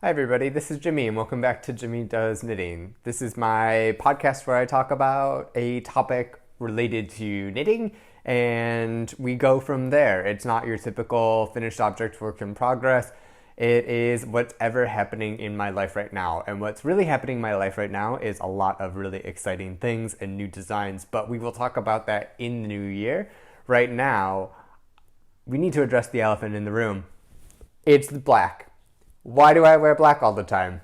Hi, everybody. This is Jimmy, and welcome back to Jimmy Does Knitting. This is my podcast where I talk about a topic related to knitting, and we go from there. It's not your typical finished object work in progress. It is what's ever happening in my life right now. And what's really happening in my life right now is a lot of really exciting things and new designs, but we will talk about that in the new year. Right now, we need to address the elephant in the room. It's black. Why do I wear black all the time?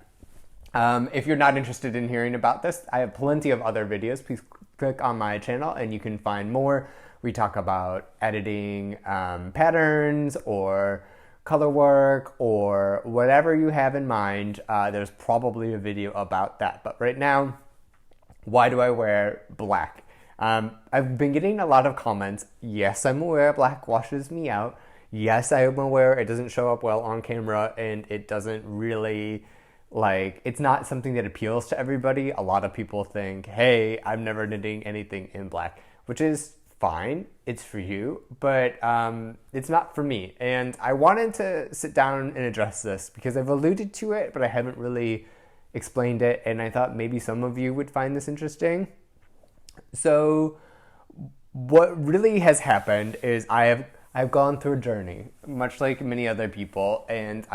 If you're not interested in hearing about this, I have plenty of other videos. Please click on my channel and you can find more. We talk about editing patterns or color work or whatever you have in mind. There's probably a video about that. But right now, why do I wear black? I've been getting a lot of comments. Yes, I'm aware black washes me out. Yes, I am aware it doesn't show up well on camera and it doesn't really, it's not something that appeals to everybody. A lot of people think, hey, I'm never knitting anything in black, which is fine. It's for you, but it's not for me. And I wanted to sit down and address this because I've alluded to it, but I haven't really explained it. And I thought maybe some of you would find this interesting. So what really has happened is I've gone through a journey, much like many other people, and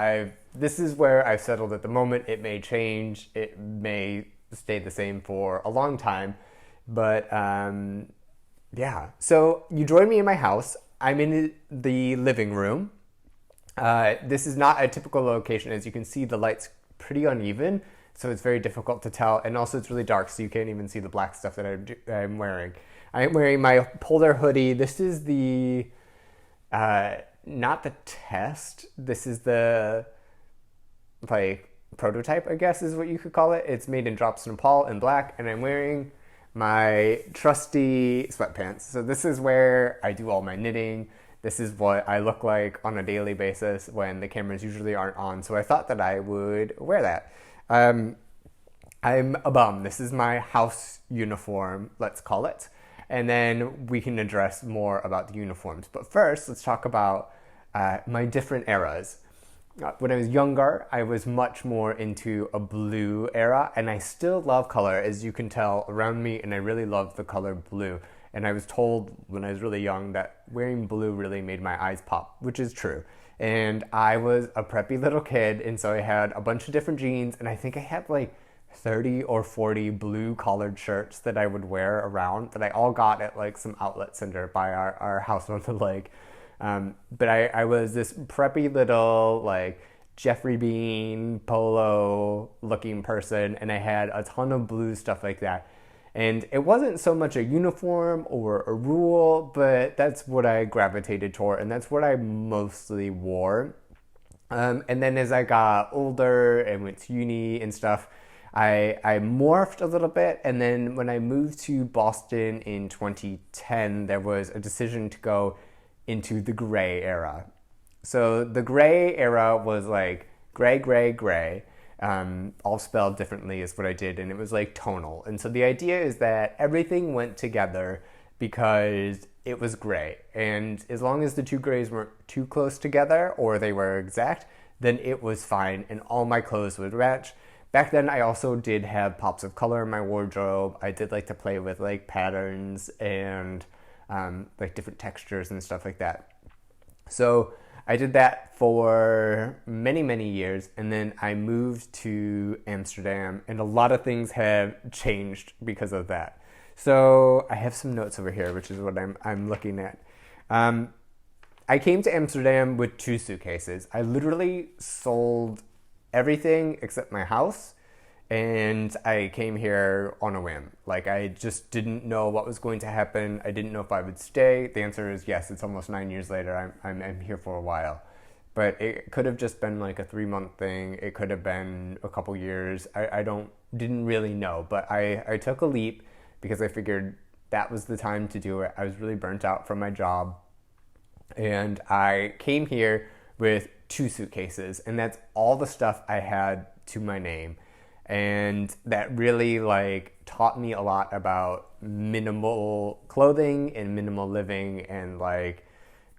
this is where I've settled at the moment. It may change, it may stay the same for a long time, but yeah. So you join me in my house. I'm in the living room. This is not a typical location. As you can see, the light's pretty uneven, so it's very difficult to tell, and also it's really dark, so you can't even see the black stuff that I'm wearing. I'm wearing my polar hoodie. This is the not the test. This is the prototype, I guess is what you could call it. It's made in Drops Nepal in black, and I'm wearing my trusty sweatpants. So this is where I do all my knitting. This is what I look like on a daily basis when the cameras usually aren't on. So I thought that I would wear that. I'm a bum. This is my house uniform, let's call it. And then we can address more about the uniforms. But first, let's talk about my different eras. When I was younger, I was much more into a blue era, and I still love color, as you can tell around me, and I really love the color blue. And I was told when I was really young that wearing blue really made my eyes pop, which is true. And I was a preppy little kid, and so I had a bunch of different jeans, and I think I had 30 or 40 blue collared shirts that I would wear around that I all got at some outlet center by our house on the lake. But I was this preppy little Jeffrey Bean polo looking person, and I had a ton of blue stuff like that. And it wasn't so much a uniform or a rule, but that's what I gravitated toward, and that's what I mostly wore. And then as I got older and went to uni and stuff, I morphed a little bit, and then when I moved to Boston in 2010, there was a decision to go into the gray era. So the gray era was gray, gray, gray, all spelled differently is what I did, and it was tonal. And so the idea is that everything went together because it was gray, and as long as the two grays weren't too close together or they were exact, then it was fine, and all my clothes would match. Back then, I also did have pops of color in my wardrobe. I did like to play with patterns and different textures and stuff like that. So I did that for many, many years, and then I moved to Amsterdam, and a lot of things have changed because of that. So I have some notes over here, which is what I'm looking at. I came to Amsterdam with 2 suitcases. I literally sold everything except my house, and I came here on a whim. I just didn't know what was going to happen. I didn't know if I would stay. The answer is yes. It's almost 9 years later. I'm here for a while, but it could have just been a 3-month thing. It could have been a couple years. I didn't really know, but I took a leap because I figured that was the time to do it. I was really burnt out from my job, and I came here with 2 suitcases, and that's all the stuff I had to my name. And that really taught me a lot about minimal clothing and minimal living and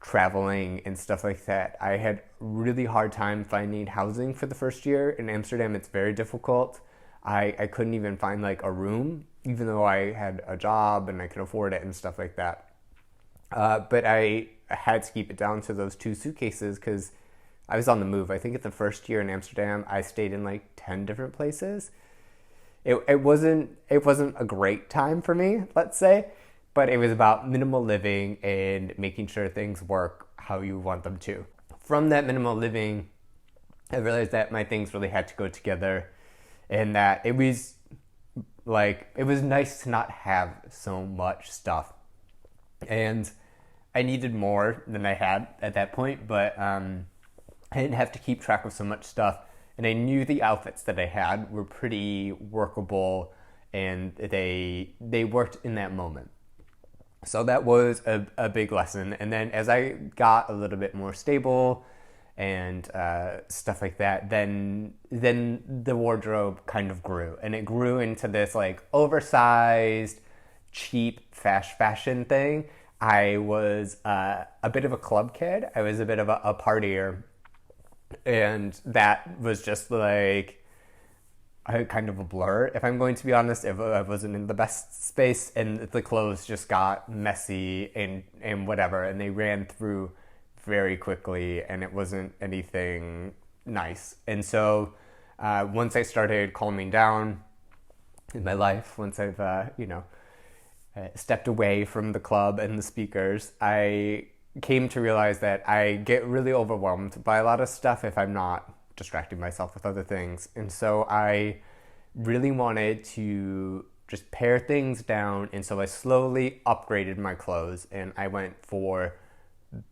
traveling and stuff like that. I had really hard time finding housing for the first year. In Amsterdam, it's very difficult. I couldn't even find like a room, even though I had a job and I could afford it and stuff like that. But I had to keep it down to those 2 suitcases because I was on the move. I think at the first year in Amsterdam, I stayed in like 10 different places. It wasn't a great time for me, let's say, but it was about minimal living and making sure things work how you want them to. From that minimal living, I realized that my things really had to go together, and that it was nice to not have so much stuff. And I needed more than I had at that point, but I didn't have to keep track of so much stuff. And I knew the outfits that I had were pretty workable, and they worked in that moment. So that was a big lesson. And then as I got a little bit more stable and stuff like that, then the wardrobe kind of grew, and it grew into this like oversized, cheap fast fashion thing. I was a bit of a club kid. I was a bit of a partier, and that was just like kind of a blur, if I'm going to be honest. If I wasn't in the best space, and the clothes just got messy and whatever, and they ran through very quickly, and it wasn't anything nice. And so once I started calming down in my life, once I've stepped away from the club and the speakers, I came to realize that I get really overwhelmed by a lot of stuff if I'm not distracting myself with other things. And so I really wanted to just pare things down, and so I slowly upgraded my clothes, and I went for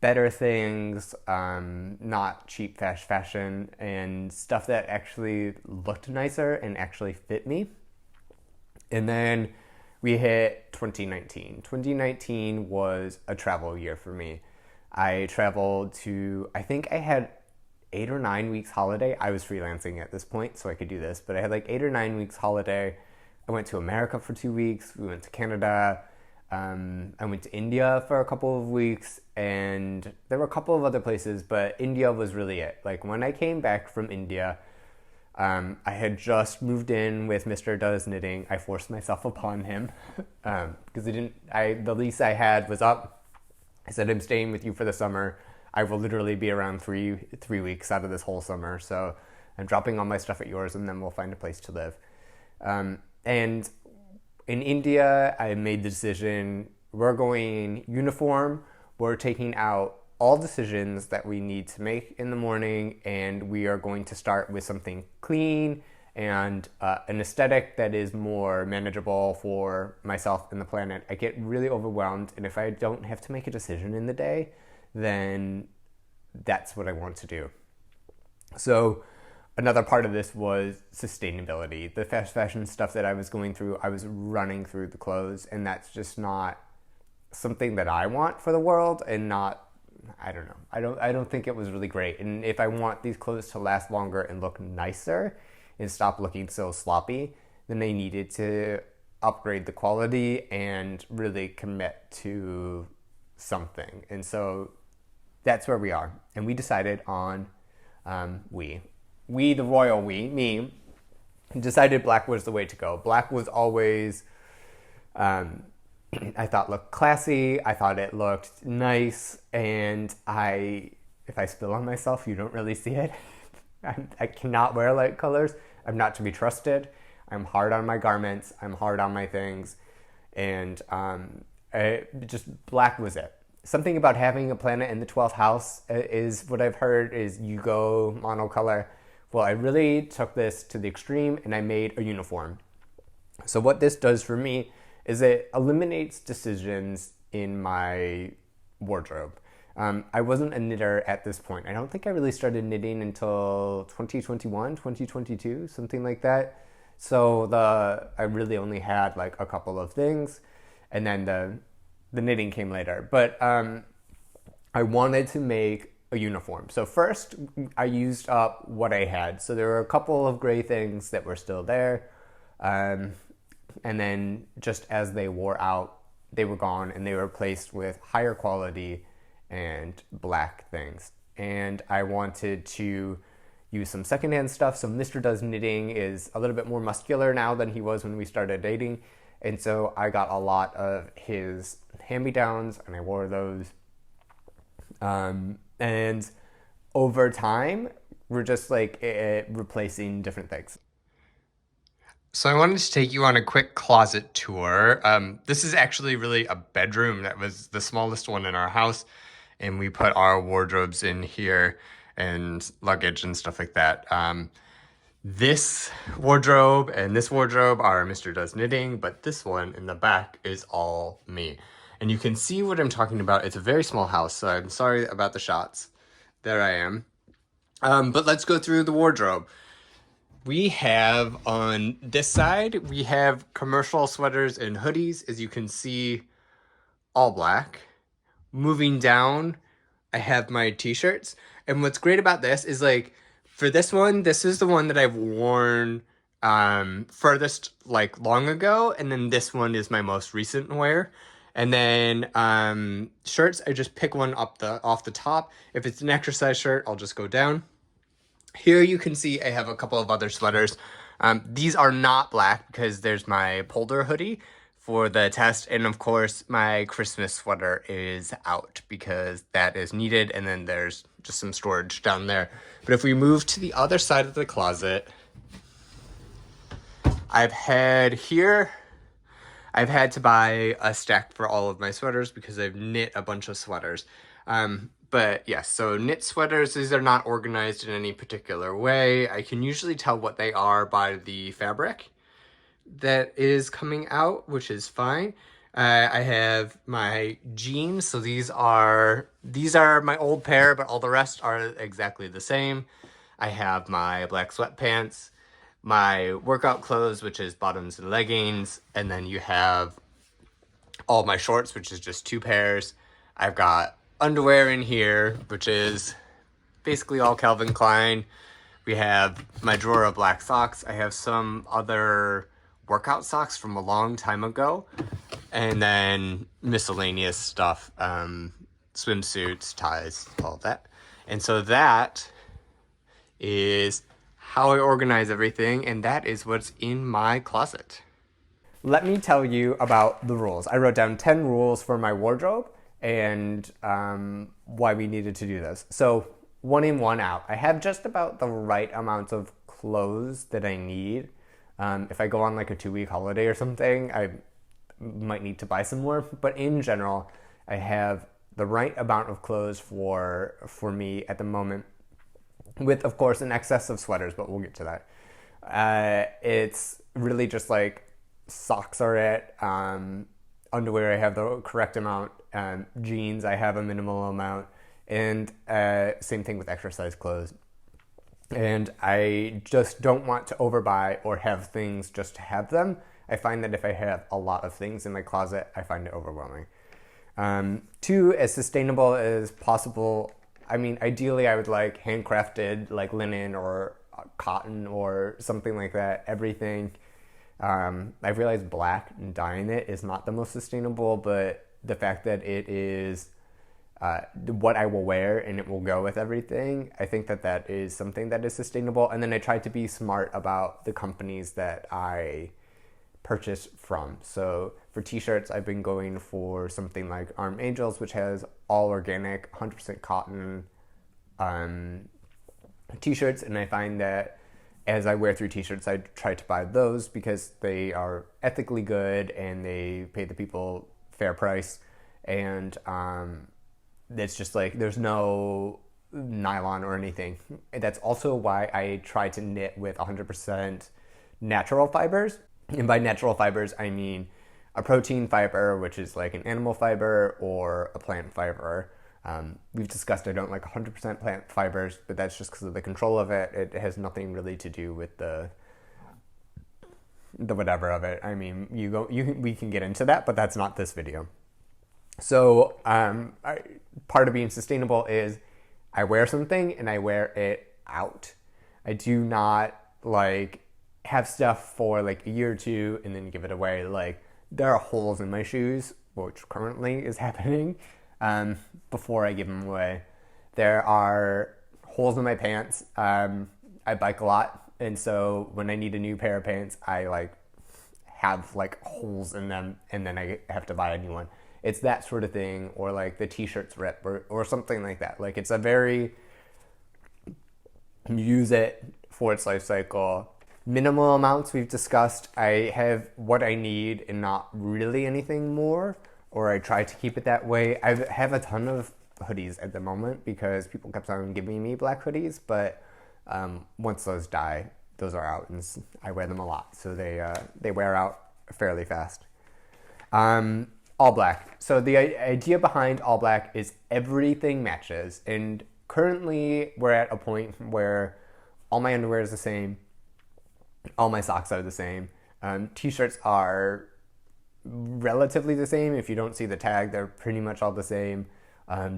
better things, not cheap fast fashion, and stuff that actually looked nicer and actually fit me. And then we hit 2019. 2019 was a travel year for me. I traveled to, I think I had 8 or 9 weeks holiday. I was freelancing at this point, so I could do this, but I had like 8 or 9 weeks holiday. I went to America for 2 weeks. We went to Canada. I went to India for a couple of weeks, and there were a couple of other places, but India was really it. Like when I came back from India, I had just moved in with Mr. Does Knitting. I forced myself upon him because the lease I had was up. I said, I'm staying with you for the summer. I will literally be around three weeks out of this whole summer. So I'm dropping all my stuff at yours, and then we'll find a place to live. And in India, I made the decision, we're going uniform. We're taking out all decisions that we need to make in the morning, and we are going to start with something clean and an aesthetic that is more manageable for myself and the planet. I get really overwhelmed, and if I don't have to make a decision in the day, then that's what I want to do. So another part of this was sustainability. The fast fashion stuff that I was going through, I was running through the clothes, and that's just not something that I want for the world, and I don't think it was really great. And if I want these clothes to last longer and look nicer and stop looking so sloppy, then they needed to upgrade the quality and really commit to something. And so that's where we are. And we decided on, the royal me, decided black was the way to go. Black was always, I thought looked classy. I thought it looked nice. And if I spill on myself, you don't really see it. I cannot wear light colors. I'm not to be trusted. I'm hard on my garments. I'm hard on my things. And just black was it. Something about having a planet in the 12th house is what I've heard is you go monocolor. Well, I really took this to the extreme, and I made a uniform. So what this does for me is it eliminates decisions in my wardrobe. I wasn't a knitter at this point. I don't think I really started knitting until 2021, 2022, something like that. So I really only had like a couple of things, and then the knitting came later. But I wanted to make a uniform. So first, I used up what I had. So there were a couple of gray things that were still there. And then just as they wore out, they were gone, and they were replaced with higher quality and black things. and I wanted to use some secondhand stuff. So Mr. Does Knitting is a little bit more muscular now than he was when we started dating. And so I got a lot of his hand-me-downs and I wore those. And over time, we're just like replacing different things. So I wanted to take you on a quick closet tour. This is actually really a bedroom that was the smallest one in our house, and we put our wardrobes in here and luggage and stuff like that. This wardrobe and this wardrobe are Mr. Does Knitting, but this one in the back is all me. And you can see what I'm talking about. It's a very small house, so I'm sorry about the shots. There I am. But let's go through the wardrobe. We have on this side, we have commercial sweaters and hoodies, as you can see, all black. Moving down, I have my t-shirts. And what's great about this is like, for this one, this is the one that I've worn furthest like long ago. And then this one is my most recent wear. And then shirts, I just pick one off the top. If it's an exercise shirt, I'll just go down. Here you can see I have a couple of other sweaters. These are not black because there's my Polder hoodie for the test. And of course, my Christmas sweater is out because that is needed. And then there's just some storage down there. But if we move to the other side of the closet, I've had to buy a stack for all of my sweaters because I've knit a bunch of sweaters. But yes, so knit sweaters, these are not organized in any particular way. I can usually tell what they are by the fabric that is coming out, which is fine. I have my jeans, so these are my old pair, but all the rest are exactly the same. I have my black sweatpants, my workout clothes, which is bottoms and leggings, and then you have all my shorts, which is just 2 pairs. I've got underwear in here, which is basically all Calvin Klein. We have my drawer of black socks. I have some other workout socks from a long time ago. And then miscellaneous stuff, swimsuits, ties, all of that. And so that is how I organize everything, and that is what's in my closet. Let me tell you about the rules. I wrote down 10 rules for my wardrobe and why we needed to do this. So 1 in, 1 out. I have just about the right amount of clothes that I need. If I go on like a 2-week holiday or something, I might need to buy some more. But in general, I have the right amount of clothes for me at the moment, with of course an excess of sweaters, but we'll get to that. It's really just like socks are it, underwear I have the correct amount, jeans I have a minimal amount, and same thing with exercise clothes. And I just don't want to overbuy or have things just to have them. I find that if I have a lot of things in my closet, I find it overwhelming. 2, as sustainable as possible. I mean, ideally I would like handcrafted, like linen or cotton or something like that. Everything. I've realized black and dyeing it is not the most sustainable, but the fact that it is what I will wear and it will go with everything, I think that is something that is sustainable. And then I try to be smart about the companies that I purchase from. So for t-shirts, I've been going for something like Arm Angels, which has all organic, 100% cotton t-shirts. And I find that as I wear through t-shirts, I try to buy those because they are ethically good and they pay the people fair price. And it's just like there's no nylon or anything. That's also why I try to knit with 100% natural fibers. And by natural fibers, I mean a protein fiber, which is like an animal fiber, or a plant fiber. We've discussed I don't like 100% plant fibers, but that's just because of the control of it. It has nothing really to do with the whatever of it. I mean, we can get into that, but that's not this video. So part of being sustainable is I wear something and I wear it out. I do not like have stuff for like a year or 2 and then give it away. Like there are holes in my shoes, which currently is happening, before I give them away. There are holes in my pants. I bike a lot, and so when I need a new pair of pants, I like have like holes in them, and then I have to buy a new one. It's that sort of thing, or like the t-shirts rip, or something like that. Like it's a very use it for its life cycle. Minimal amounts we've discussed. I have what I need and not really anything more, or I try to keep it that way. I have a ton of hoodies at the moment because people kept on giving me black hoodies, but once those die, those are out, and I wear them a lot, so they wear out fairly fast. All black. So the idea behind all black is everything matches, and currently we're at a point where all my underwear is the same, all my socks are the same. T-shirts are relatively the same. If you don't see the tag, they're pretty much all the same.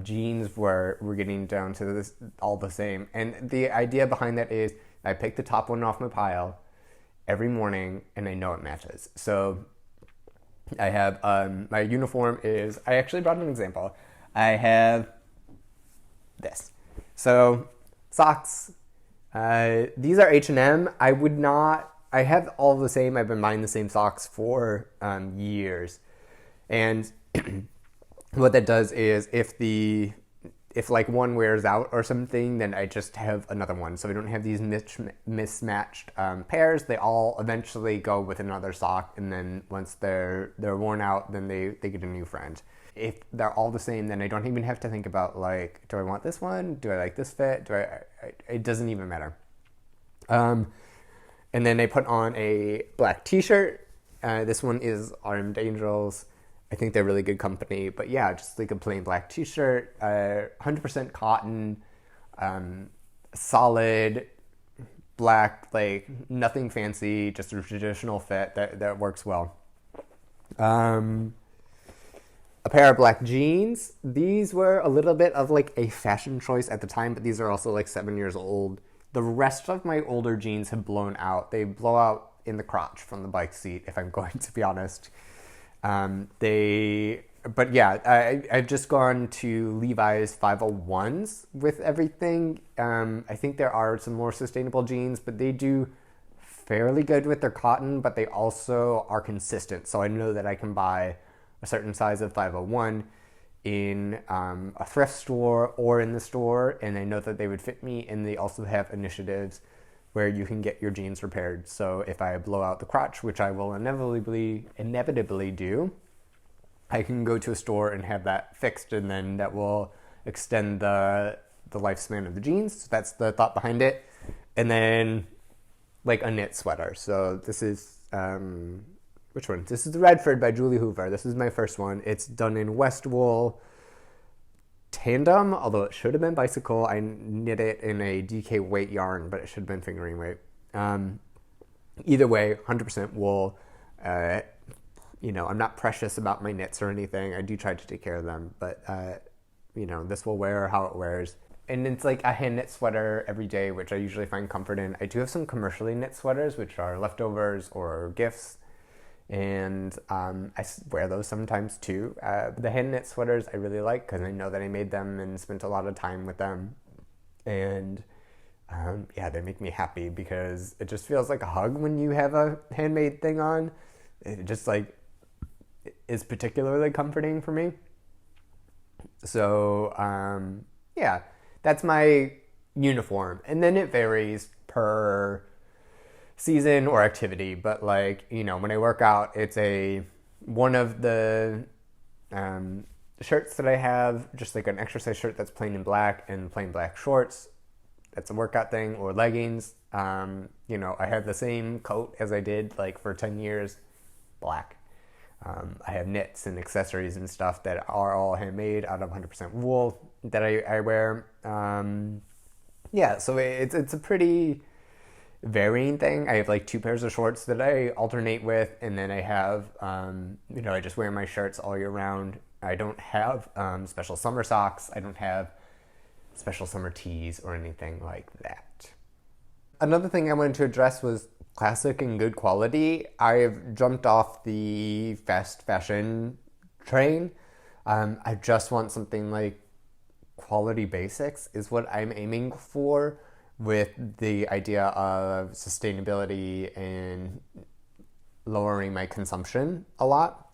Jeans, we're getting down to this all the same. And the idea behind that is I pick the top one off my pile every morning, and I know it matches. So I have my uniform is, I actually brought an example. I have this. So socks. These are H&M. I have all the same. I've been buying the same socks for years. And what that does is if like one wears out or something, then I just have another one. So I don't have these mismatched pairs. They all eventually go with another sock, and then once they're worn out, then they get a new friend. If they're all the same, then I don't even have to think about like, do I want this one? Do I like this fit? It doesn't even matter. And then I put on a black t-shirt. This one is Armed Angels. I think they're really good company, but yeah, just like a plain black t-shirt, 100% cotton, solid black, like nothing fancy, just a traditional fit that works well. A pair of black jeans. These were a little bit of like a fashion choice at the time, but these are also like 7 years old. The rest of my older jeans have blown out. They blow out in the crotch from the bike seat, if I'm going to be honest. But yeah, I've just gone to Levi's 501s with everything. I think there are some more sustainable jeans, but they do fairly good with their cotton, but they also are consistent. So I know that I can buy a certain size of 501 in a thrift store or in the store, and I know that they would fit me, and they also have initiatives where you can get your jeans repaired. So if I blow out the crotch, which I will inevitably do, I can go to a store and have that fixed, and then that will extend the lifespan of the jeans. So that's the thought behind it. And then like a knit sweater. So this is which one? This is the Redford by Julie Hoover. This is my first one. It's done in West Wool Tandem, although it should have been bicycle. I knit it in a DK weight yarn, but it should have been fingering weight. Either way, 100% wool. I'm not precious about my knits or anything. I do try to take care of them, but this will wear how it wears. And it's like a hand knit sweater every day, which I usually find comfort in. I do have some commercially knit sweaters, which are leftovers or gifts, and I wear those sometimes too. The hand knit sweaters I really like because I know that I made them and spent a lot of time with them, and they make me happy because it just feels like a hug when you have a handmade thing on. It just like is particularly comforting for me. So that's my uniform, and then it varies per season or activity, but when I work out, it's one of the shirts that I have, just like an exercise shirt that's plain in black and plain black shorts. That's a workout thing, or leggings. I have the same coat as I did for 10 years, black. I have knits and accessories and stuff that are all handmade out of 100% wool that I wear. So it's a pretty varying thing. I have 2 pairs of shorts that I alternate with, and then I have, I just wear my shirts all year round. I don't have special summer socks. I don't have special summer tees or anything like that. Another thing I wanted to address was classic and good quality. I've jumped off the fast fashion train. I just want something quality basics is what I'm aiming for with the idea of sustainability and lowering my consumption a lot.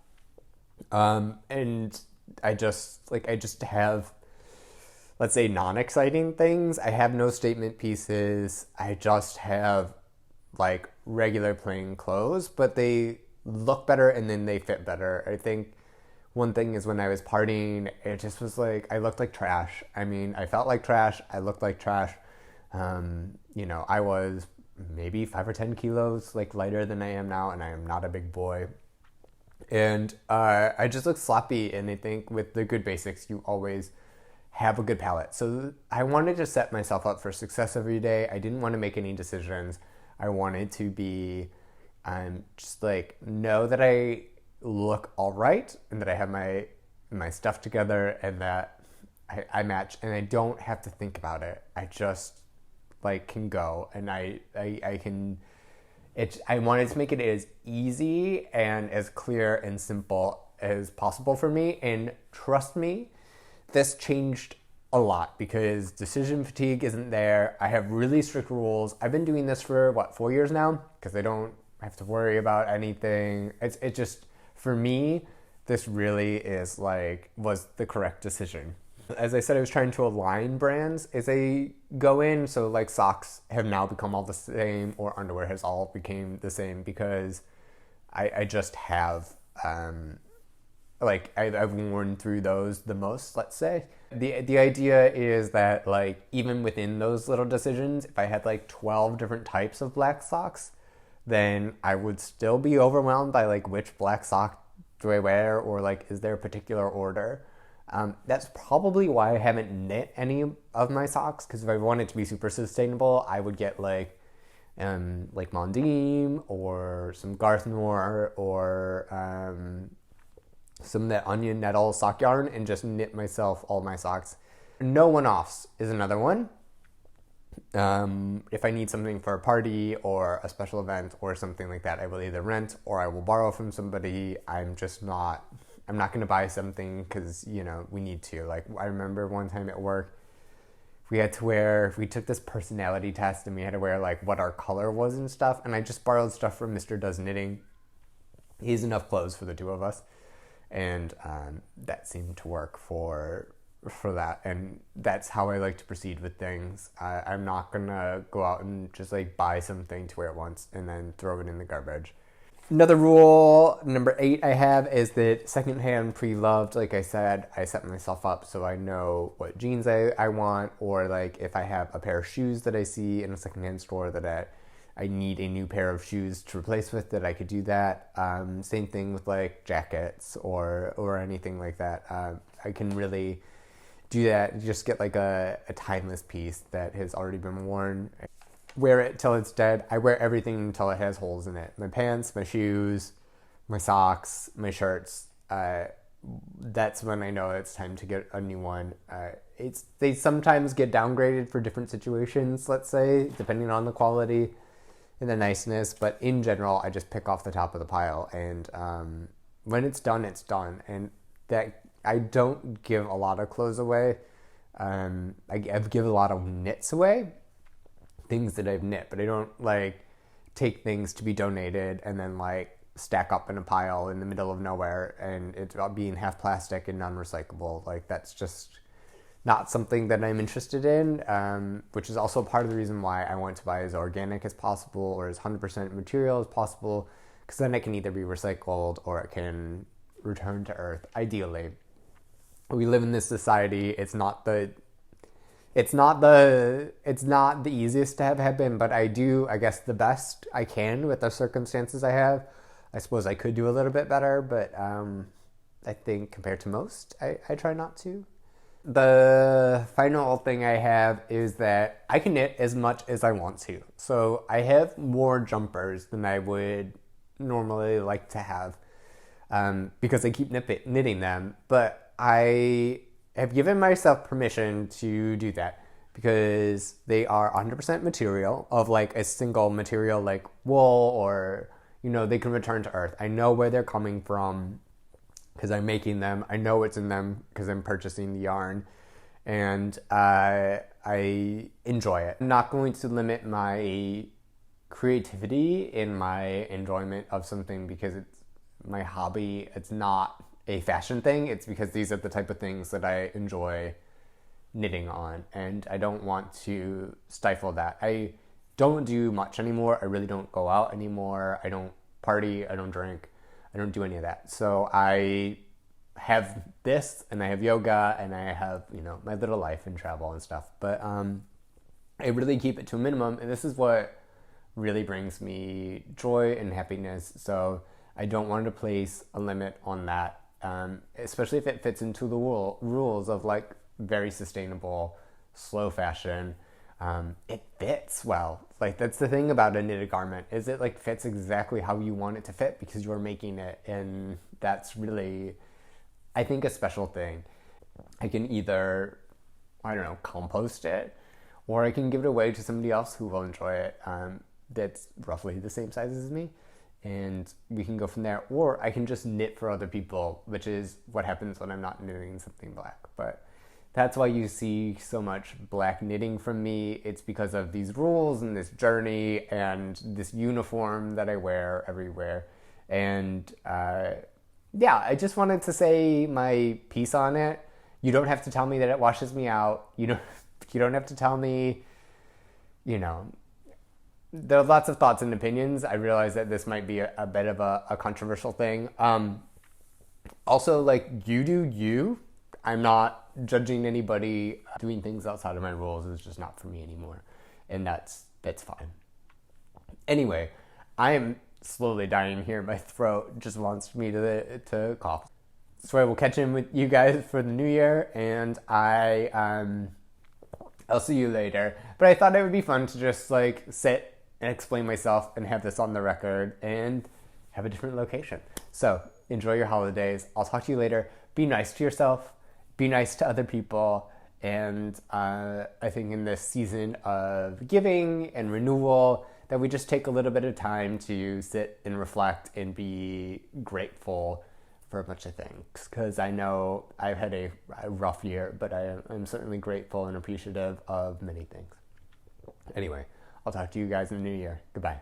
And I just have, let's say, non-exciting things. I have no statement pieces. I just have like regular plain clothes, but they look better and then they fit better. I think one thing is when I was partying, it just was like I looked like trash. I mean, I felt like trash. I looked like trash. I was maybe 5 or 10 kilos like lighter than I am now, and I am not a big boy. And I just look sloppy. And I think with the good basics, you always have a good palate. So I wanted to set myself up for success every day. I didn't want to make any decisions. I wanted to be just like know that I look all right and that I have my stuff together and that I match and I don't have to think about it. I just like can go and I can. I wanted to make it as easy and as clear and simple as possible for me. And trust me, this changed a lot because decision fatigue isn't there. I have really strict rules. I've been doing this for 4 years now because I don't have to worry about anything. It just, for me, this really was the correct decision. As I said, I was trying to align brands as I go in. So like socks have now become all the same, or underwear has all became the same because I just have I've worn through those the most, let's say. The idea is that like even within those little decisions, if I had like 12 different types of black socks, then I would still be overwhelmed by like which black sock do I wear, or like is there a particular order. That's probably why I haven't knit any of my socks, because if I wanted to be super sustainable, I would get like Mondim or some Garth Nor or some of that onion nettle sock yarn and just knit myself all my socks. No one-offs is another one. If I need something for a party or a special event or something like that, I will either rent or I will borrow from somebody. I'm not going to buy something because, we need to. Like, I remember one time at work, we took this personality test and we had to wear, like, what our color was and stuff. And I just borrowed stuff from Mr. Does Knitting. He has enough clothes for the two of us. And that seemed to work for that. And that's how I like to proceed with things. I'm not going to go out and just, like, buy something to wear once and then throw it in the garbage. Another rule, number 8 I have, is that secondhand pre-loved. Like I said, I set myself up so I know what jeans I want, or like if I have a pair of shoes that I see in a secondhand store that I need a new pair of shoes to replace with, that I could do that. Same thing with like jackets or anything like that. I can really do that. Just get like a timeless piece that has already been worn. Wear it till it's dead. I wear everything until it has holes in it. My pants, my shoes, my socks, my shirts. That's when I know it's time to get a new one. They sometimes get downgraded for different situations, let's say, depending on the quality and the niceness. But in general, I just pick off the top of the pile. And when it's done, it's done. And that I don't give a lot of clothes away. I give a lot of knits away. Things that I've knit, but I don't like take things to be donated and then like stack up in a pile in the middle of nowhere and it's about being half plastic and non-recyclable. Like that's just not something that I'm interested in, which is also part of the reason why I want to buy as organic as possible or as 100% material as possible, because then it can either be recycled or it can return to earth, ideally. We live in this society. It's not the easiest to have happen, but I do, I guess, the best I can with the circumstances I have. I suppose I could do a little bit better, but I think compared to most, I try not to. The final thing I have is that I can knit as much as I want to. So I have more jumpers than I would normally like to have because I keep knitting them, but I have given myself permission to do that because they are 100% material of like a single material like wool, or they can return to earth. I know where they're coming from because I'm making them. I know it's in them because I'm purchasing the yarn, and I enjoy it. I'm not going to limit my creativity in my enjoyment of something because it's my hobby. It's not a fashion thing. It's because these are the type of things that I enjoy knitting on, and I don't want to stifle that. I don't do much anymore. I really don't go out anymore. I don't party. I don't drink. I don't do any of that. So I have this, and I have yoga, and I have, my little life and travel and stuff. But I really keep it to a minimum, and this is what really brings me joy and happiness. So I don't want to place a limit on that, especially if it fits into the rules of like very sustainable, slow fashion. It fits well. Like, that's the thing about a knitted garment, is it like fits exactly how you want it to fit because you're making it, and that's really, I think, a special thing. I can either, I don't know, compost it, or I can give it away to somebody else who will enjoy it, that's roughly the same size as me, and we can go from there. Or I can just knit for other people, which is what happens when I'm not knitting something black. But that's why you see so much black knitting from me. It's because of these rules and this journey and this uniform that I wear everywhere. And yeah, I just wanted to say my piece on it. You don't have to tell me that it washes me out. You don't have to tell me, there are lots of thoughts and opinions. I realize that this might be a bit of a controversial thing. Also, like, you do you. I'm not judging anybody. Doing things outside of my rules is just not for me anymore, and that's fine. Anyway, I am slowly dying here. My throat just wants me to cough. So I will catch in with you guys for the new year, and I'll see you later. But I thought it would be fun to just like sit and explain myself and have this on the record and have a different location. So enjoy your holidays. I'll talk to you later. Be nice to yourself. Be nice to other people. And I think in this season of giving and renewal, that we just take a little bit of time to sit and reflect and be grateful for a bunch of things. Because I know I've had a rough year, but I'm certainly grateful and appreciative of many things. Anyway, I'll talk to you guys in the new year. Goodbye.